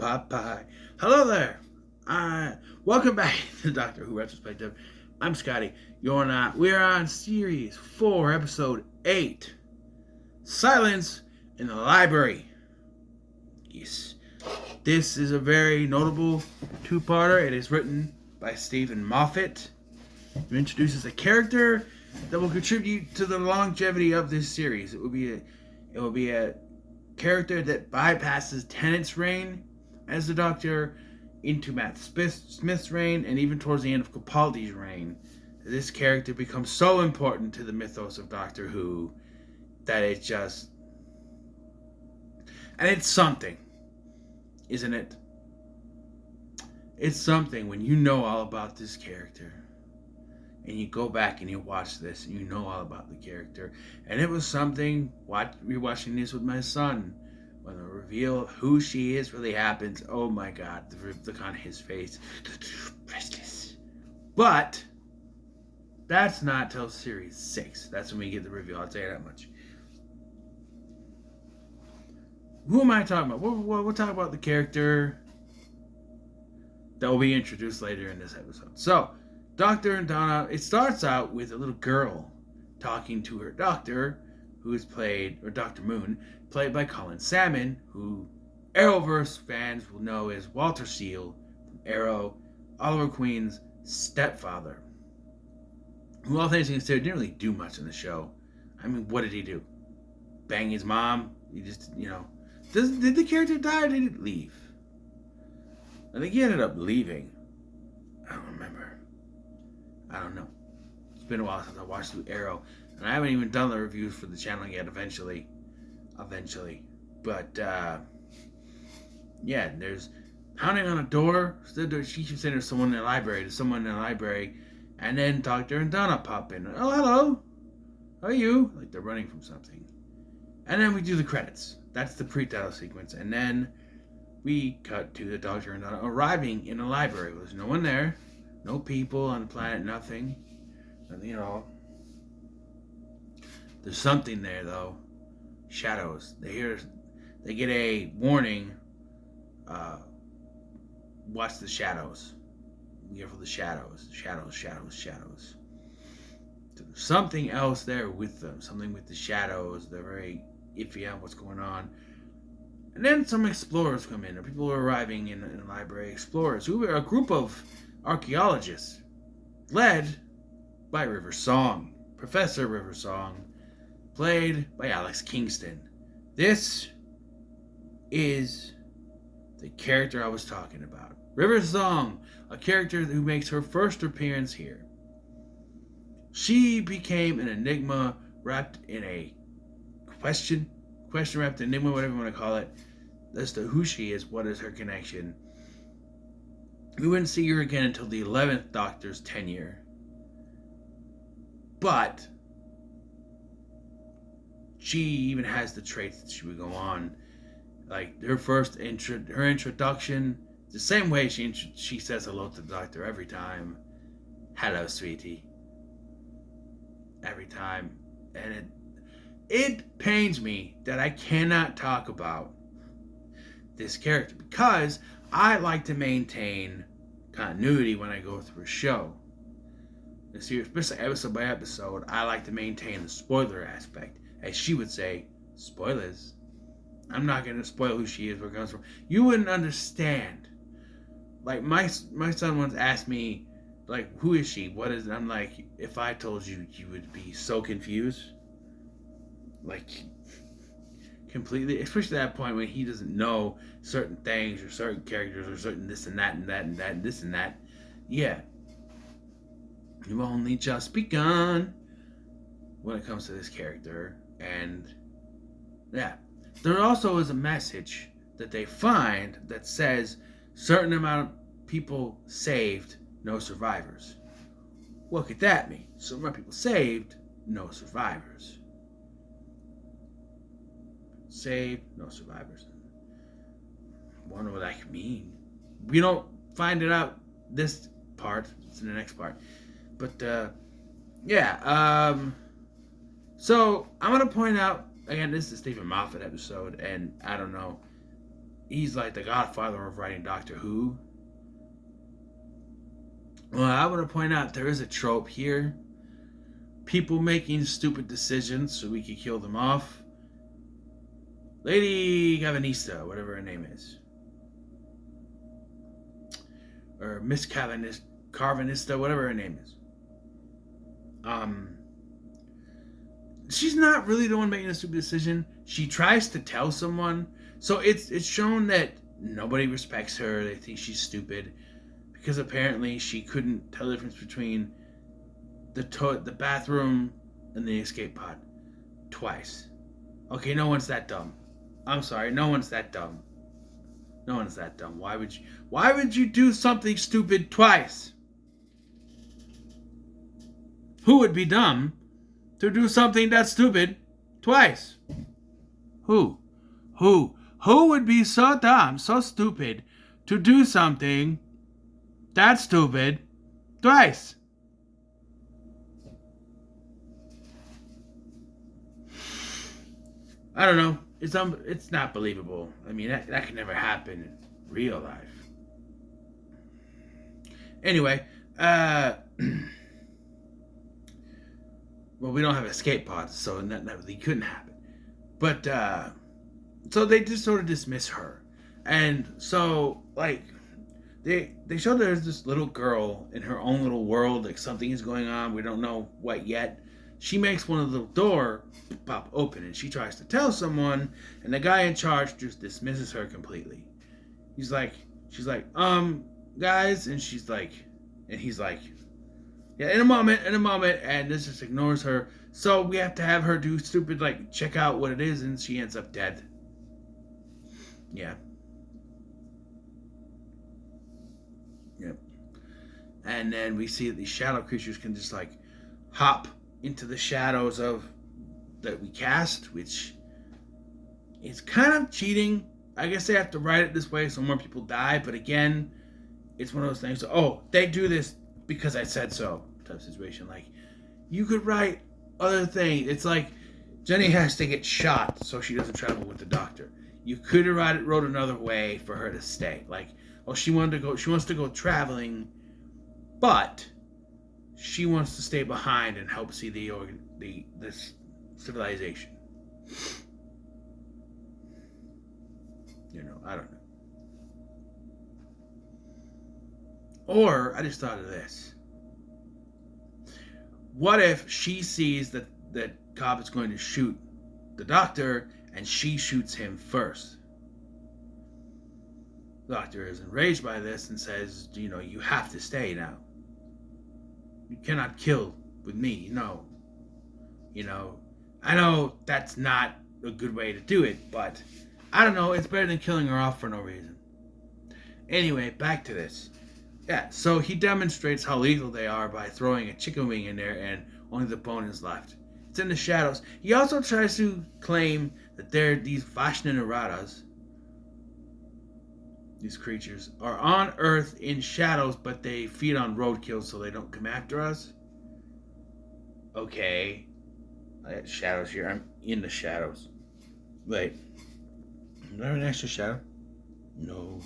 Popeye. Hello there. Welcome back to Doctor Who Retrospective. I'm Scotty. We're on Series 4, Episode 8. Silence in the Library. Yes. This is a very notable two-parter. It is written by Stephen Moffat. It introduces a character that will contribute to the longevity of this series. It will be a character that bypasses Tennant's reign as the Doctor into Matt Smith's reign, and even towards the end of Capaldi's reign. This character becomes so important to the mythos of Doctor Who that it's just... And it's something, isn't it? It's something when you know all about this character and you go back and you watch this and you know all about the character. And it was something, rewatching this with my son, when the reveal of who she is really happens. Oh my God, the look on his face. Priceless. But that's not till Series 6. That's when we get the reveal, I'll tell you that much. Who am I talking about? We'll talk about the character that will be introduced later in this episode. So, Doctor and Donna, it starts out with a little girl talking to her doctor, who is Dr. Moon, played by Colin Salmon, who Arrowverse fans will know as Walter Seal from Arrow, Oliver Queen's stepfather, who, all things considered, didn't really do much in the show. I mean, what did he do? Bang his mom? He just, did the character die or did he leave? I think he ended up leaving. I don't remember. I don't know. It's been a while since I watched through Arrow, and I haven't even done the reviews for the channel yet. Eventually. But yeah, there's pounding on a door. She keeps saying there's someone in the library. And then Doctor and Donna pop in. Oh, hello. How are you? Like they're running from something. And then we do the credits. That's the pre-title sequence. And then we cut to the Doctor and Donna arriving in a library. There's no one there. No people on the planet, nothing. There's something there, though. Shadows. They get a warning. Watch the shadows. Be careful of the shadows. Shadows. There's something else there with them. Something with the shadows. They're very iffy on what's going on. And then some explorers come in. People are arriving in the library. Explorers, who are a group of archaeologists, led by River Song. Professor River Song, played by Alex Kingston. This is the character I was talking about. River Song, a character who makes her first appearance here. She became an enigma wrapped in a question wrapped enigma, whatever you want to call it, as to who she is, what is her connection. We wouldn't see her again until the 11th Doctor's tenure. But she even has the traits that she would go on. Like her introduction, the same way she says hello to the Doctor every time. Hello, sweetie. Every time. And it pains me that I cannot talk about this character because I like to maintain continuity when I go through a show. The series, especially episode by episode, I like to maintain the spoiler aspect. As she would say, spoilers. I'm not going to spoil who she is, where it comes from. You wouldn't understand. Like, my son once asked me, like, who is she? What is it? I'm like, if I told you, you would be so confused. Like, completely. Especially at that point when he doesn't know certain things or certain characters or certain this and that and that and that and this and that. Yeah. You've only just begun when it comes to this character. And yeah, there also is a message that they find that says certain amount of people saved, no survivors. What could that mean? Certain amount of people saved, no survivors. Saved, no survivors. Wonder what that could mean. We don't find it out this part. It's in the next part. But yeah. So I'm gonna point out again. This is a Stephen Moffat episode, and I don't know. he's like the godfather of writing Doctor Who. Well, I want to point out there is a trope here. People making stupid decisions so we can kill them off. Lady Cavanista, whatever her name is. Or Miss Carvanista, whatever her name is. She's not really the one making a stupid decision. She tries to tell someone. So it's shown that nobody respects her. They think she's stupid. Because apparently she couldn't tell the difference between the bathroom and the escape pod twice. Okay, no one's that dumb. I'm sorry, no one's that dumb. No one's that dumb. Why would you do something stupid twice? Who would be dumb to do something that stupid twice? Who would be so dumb, so stupid to do something that stupid twice? I don't know. It's not believable. I mean, that could never happen in real life. Anyway, well, we don't have escape pods, so that really couldn't happen. But so they just sort of dismiss her, and so like they show there's this little girl in her own little world, like something is going on. We don't know what yet. She makes one of the door pop open, and she tries to tell someone, and the guy in charge just dismisses her completely. She's like, guys, and he's like, yeah, in a moment, and this just ignores her. So we have to have her do stupid, like, check out what it is, and she ends up dead. Yeah. Yep. And then we see that these shadow creatures can just, like, hop into the shadows that we cast, which is kind of cheating. I guess they have to write it this way so more people die, but again, it's one of those things. Oh, they do this because I said so type situation. Like, you could write other things. It's like Jenny has to get shot so she doesn't travel with the doctor. You could have wrote another way for her to stay. Like, oh, she wants to go traveling, but she wants to stay behind and help see this civilization. I don't know. Or I just thought of this. What if she sees that Cobb is going to shoot the doctor and she shoots him first? The doctor is enraged by this and says, you have to stay now. You cannot kill with me, no. I know that's not a good way to do it, but I don't know, it's better than killing her off for no reason. Anyway, back to this. Yeah, so he demonstrates how lethal they are by throwing a chicken wing in there and only the bone is left. It's in the shadows. He also tries to claim that these Vashnanaradas, these creatures, are on Earth in shadows, but they feed on roadkill so they don't come after us. Okay. I got shadows here. I'm in the shadows. Wait. Is there an extra shadow? No.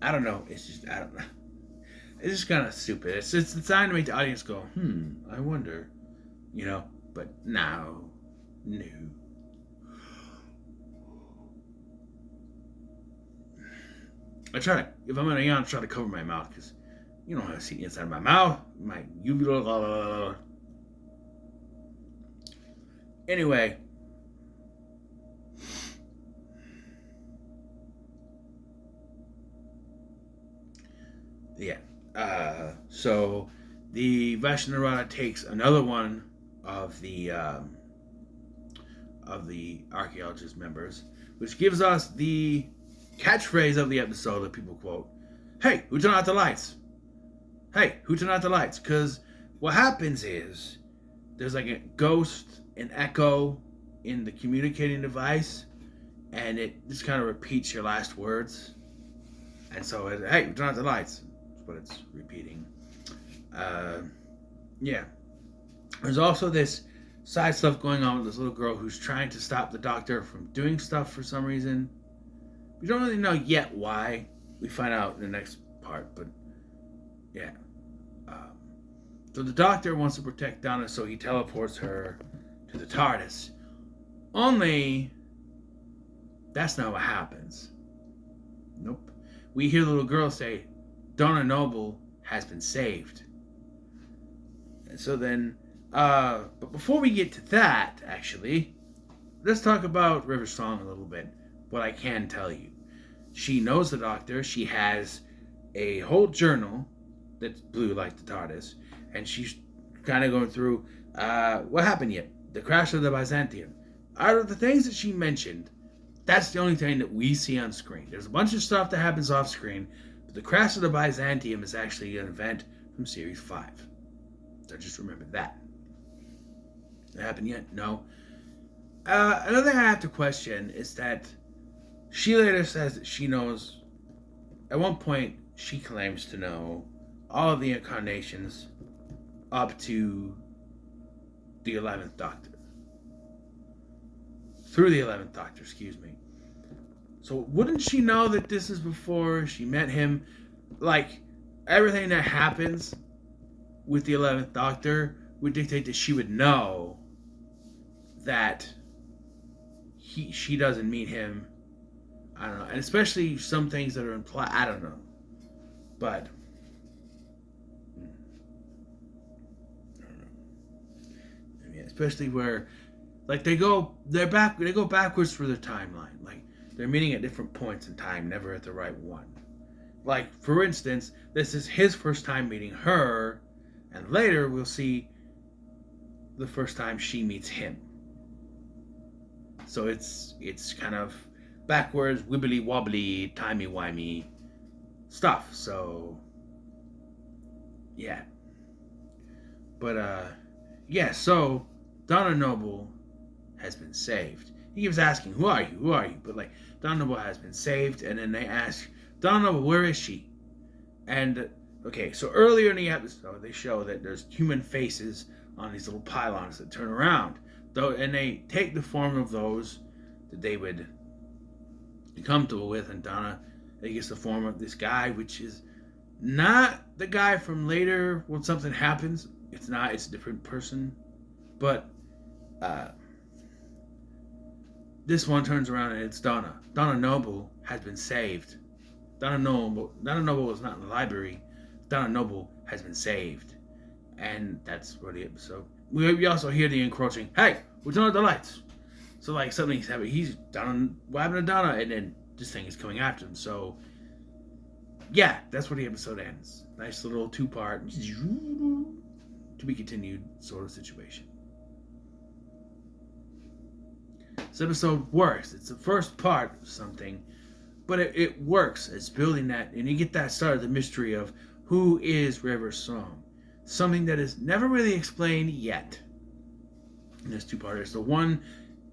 I don't know. I don't know. It's just kind of stupid. It's designed to make the audience go, I wonder. But no. If I'm gonna yawn, try to cover my mouth because you don't want to see the inside of my mouth. My uvula. Anyway. Yeah. So the Vashnarada takes another one of the archaeologist members, which gives us the catchphrase of the episode that people quote. Hey, who turned out the lights? Hey, who turned out the lights? Because what happens is there's like a ghost, an echo in the communicating device, and it just kind of repeats your last words. And so, hey, who turned out the lights? That's what it's repeating. Yeah. There's also this side stuff going on with this little girl who's trying to stop the doctor from doing stuff for some reason. We don't really know yet why. We find out in the next part, but yeah. Um, so the Doctor wants to protect Donna, so he teleports her to the TARDIS. Only, that's not what happens. Nope. We hear the little girl say, Donna Noble has been saved. And so then, but before we get to that, actually, let's talk about River Song a little bit. What I can tell you. She knows the Doctor. She has a whole journal that's blue like the TARDIS. And she's kind of going through, what happened yet? The crash of the Byzantium. Out of the things that she mentioned, that's the only thing that we see on screen. There's a bunch of stuff that happens off screen, but the crash of the Byzantium is actually an event from Series 5. So just remember that. It happened yet? No. Another thing I have to question is that she later says that she knows, at one point, she claims to know all of the incarnations up to the 11th Doctor. Through the 11th Doctor, excuse me. So wouldn't she know that this is before she met him? Like, everything that happens with the 11th Doctor would dictate that she would know that she doesn't meet him. I don't know. And especially some things that are implied. I don't know. But I don't know. I mean, especially where like they go backwards for their timeline. Like they're meeting at different points in time, never at the right one. Like for instance, this is his first time meeting her, and later we'll see the first time she meets him. So it's kind of backwards, wibbly wobbly, timey wimey stuff. So yeah. But yeah, so Donna Noble has been saved. He keeps asking, who are you? Who are you? But like Donna Noble has been saved, and then they ask, Donna Noble, where is she? And okay, so earlier in the episode they show that there's human faces on these little pylons that turn around. And they take the form of those that they would be comfortable with, and Donna gets the form of this guy, which is not the guy from later when something happens. It's not, it's a different person. But this one turns around and it's Donna. Donna Noble has been saved. Donna Noble was not in the library. Donna Noble has been saved. And that's for the episode. We also hear the encroaching, hey, we're turning on the lights. So like something's happening. He's down. What happened to Donna? And then this thing is coming after him. So yeah, that's where the episode ends. Nice little 2-part to be continued sort of situation. This episode works. It's the first part of something, but it works. It's building that, and you get that start of the mystery of who is River Song. Something that is never really explained yet. And there's 2 parters. The one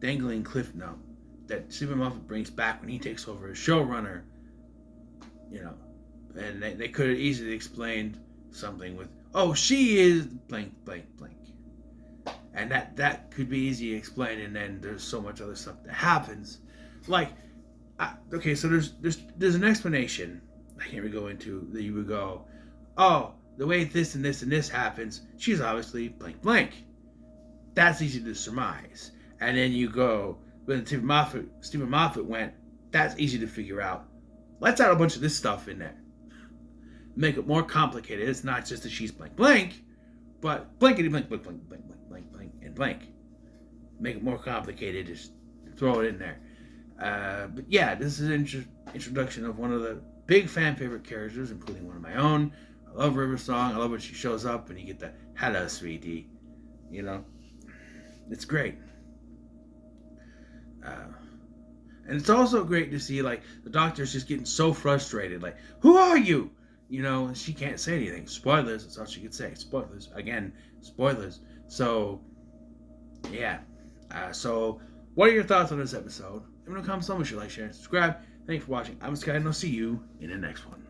dangling cliff note that Stephen Moffat brings back when he takes over as showrunner. You know, and they could have easily explained something with, oh, she is blank, blank, blank. And that could be easy to explain, and then there's so much other stuff that happens. Like, okay, so there's an explanation I can't really go into that you would go, oh, the way this and this and this happens, she's obviously blank blank. That's easy to surmise. And then you go, when Stephen Moffat went, that's easy to figure out. Let's add a bunch of this stuff in there. Make it more complicated. It's not just that she's blank blank, but blankety blank, blank, blank, blank, blank, blank, blank, and blank. Make it more complicated, just throw it in there. But yeah, this is an introduction of one of the big fan favorite characters, including one of my own. I love River Song. I love when she shows up and you get the hello, sweetie. You know, it's great. And it's also great to see, like, the Doctor's just getting so frustrated. Like, who are you? You know, and she can't say anything. Spoilers, that's all she could say. Spoilers. Again, spoilers. So, yeah. So, what are your thoughts on this episode? Let me know in the comments below. Make sure you like, share, and subscribe. Thanks for watching. I'm Sky, and I'll see you in the next one.